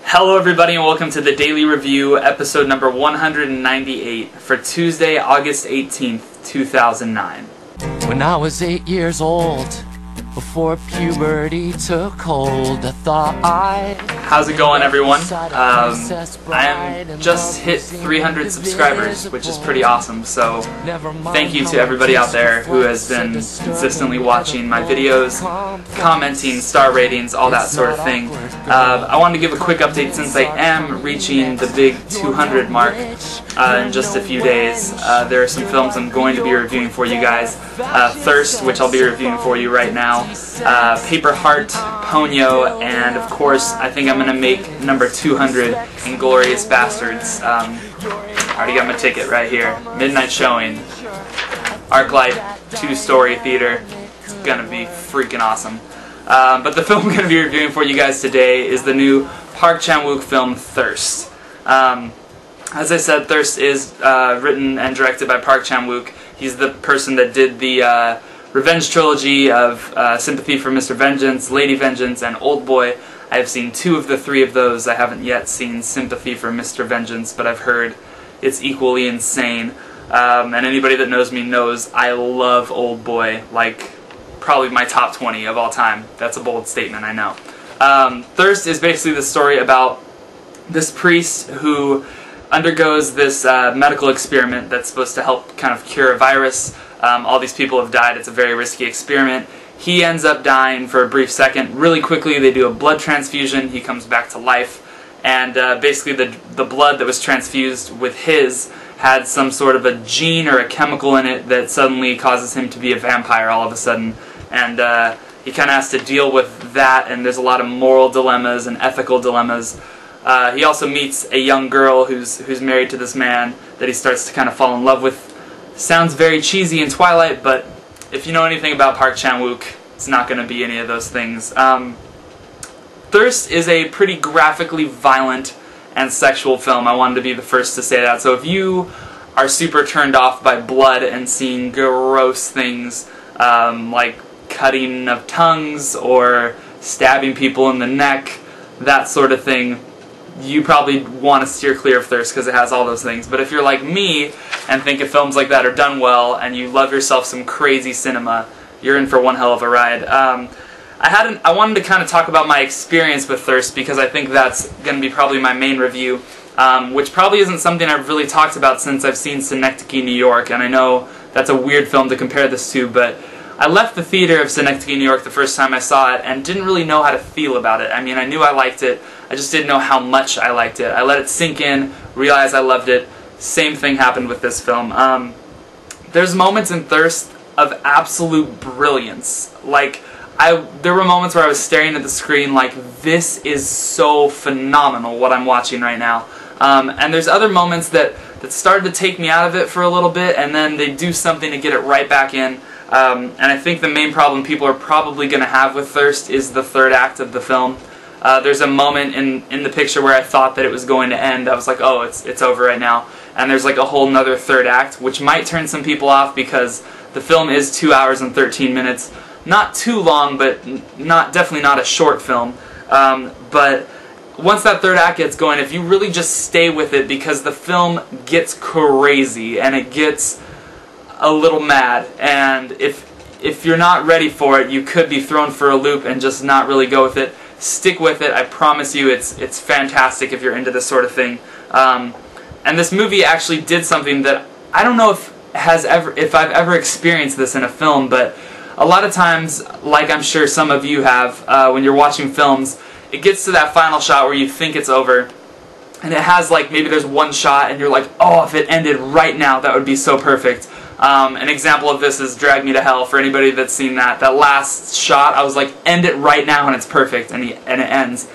Hello everybody and welcome to the Daily Review, episode number 198 for Tuesday, August 18th, 2009. When I was 8 years old, before puberty took hold, I thought How's it going, everyone? I just hit 300 subscribers, which is pretty awesome, so thank you to everybody out there who has been consistently watching my videos, commenting, star ratings, all that sort of thing. I wanted to give a quick update since I am reaching the big 200 mark in just a few days. There are some films I'm going to be reviewing for you guys. Thirst, which I'll be reviewing for you right now, Paper Heart, Ponyo, and of course I think I'm going to make number 200, Inglourious Bastards. I already got my ticket right here. Midnight showing. ArcLight, 2-story theater. It's going to be freaking awesome. But the film I'm going to be reviewing for you guys today is the new Park Chan-Wook film, Thirst. As I said, Thirst is written and directed by Park Chan-Wook. He's the person that did the Revenge trilogy of Sympathy for Mr. Vengeance, Lady Vengeance, and Oldboy. I have seen 2 of the 3 of those. I haven't yet seen Sympathy for Mr. Vengeance, but I've heard it's equally insane. And anybody that knows me knows I love Oldboy, like probably my top 20 of all time. That's a bold statement, I know. Thirst is basically the story about this priest who undergoes this medical experiment that's supposed to help kind of cure a virus. All these people have died. It's a very risky experiment. He ends up dying for a brief second. Really quickly, they do a blood transfusion. He comes back to life. And basically, the blood that was transfused with his had some sort of a gene or a chemical in it that suddenly causes him to be a vampire all of a sudden. And he kind of has to deal with that, and there's a lot of moral dilemmas and ethical dilemmas. He also meets a young girl who's married to this man that he starts to kind of fall in love with. Sounds very cheesy in Twilight, but if you know anything about Park Chan-Wook, it's not going to be any of those things. Thirst is a pretty graphically violent and sexual film. I wanted to be the first to say that. So if you are super turned off by blood and seeing gross things like cutting of tongues or stabbing people in the neck, that sort of thing, you probably want to steer clear of Thirst because it has all those things. But if you're like me and think if films like that are done well and you love yourself some crazy cinema, you're in for one hell of a ride. I wanted to kind of talk about my experience with Thirst because I think that's going to be probably my main review, which probably isn't something I've really talked about since I've seen Synecdoche, New York, and I know that's a weird film to compare this to, but I left the theater of Synecdoche, New York the first time I saw it and didn't really know how to feel about it. I mean, I knew I liked it, I just didn't know how much I liked it. I let it sink in, realized I loved it. Same thing happened with this film. There's moments in Thirst of absolute brilliance. Like, there were moments where I was staring at the screen like, this is so phenomenal what I'm watching right now. And there's other moments that started to take me out of it for a little bit, and then they do something to get it right back in. And I think the main problem people are probably going to have with Thirst is the third act of the film. There's a moment in the picture where I thought that it was going to end. I was like, oh, it's over right now. And there's like a whole nother third act, which might turn some people off because the film is 2 hours and 13 minutes. Not too long, but definitely not a short film. But once that third act gets going, if you really just stay with it, because the film gets crazy and it gets a little mad, and if you're not ready for it, you could be thrown for a loop and just not really go with it. Stick with it. I promise you, it's fantastic if you're into this sort of thing. And this movie actually did something that I don't know if I've ever experienced this in a film, but a lot of times, like I'm sure some of you have, when you're watching films, it gets to that final shot where you think it's over, and it has like, maybe there's one shot and you're like, oh, if it ended right now, that would be so perfect. An example of this is Drag Me to Hell. For anybody that's seen that last shot, I was like, end it right now and it's perfect, and it ends.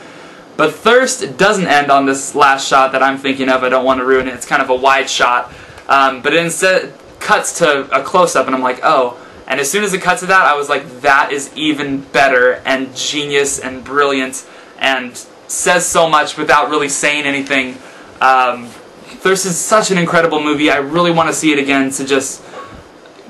But Thirst doesn't end on this last shot that I'm thinking of. I don't want to ruin it. It's kind of a wide shot. But it instead cuts to a close-up, and I'm like, oh. And as soon as it cuts to that, I was like, that is even better and genius and brilliant and says so much without really saying anything. Thirst is such an incredible movie. I really want to see it again to just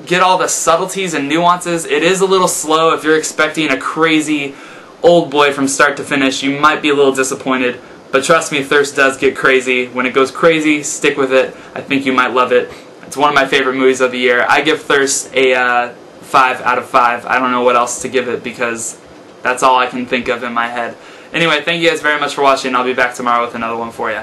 get all the subtleties and nuances. It is a little slow. If you're expecting a crazy Oldboy from start to finish, you might be a little disappointed. But trust me, Thirst does get crazy. When it goes crazy, stick with it. I think you might love it. It's one of my favorite movies of the year. I give Thirst a 5 out of 5. I don't know what else to give it because that's all I can think of in my head. Anyway, thank you guys very much for watching. I'll be back tomorrow with another one for you.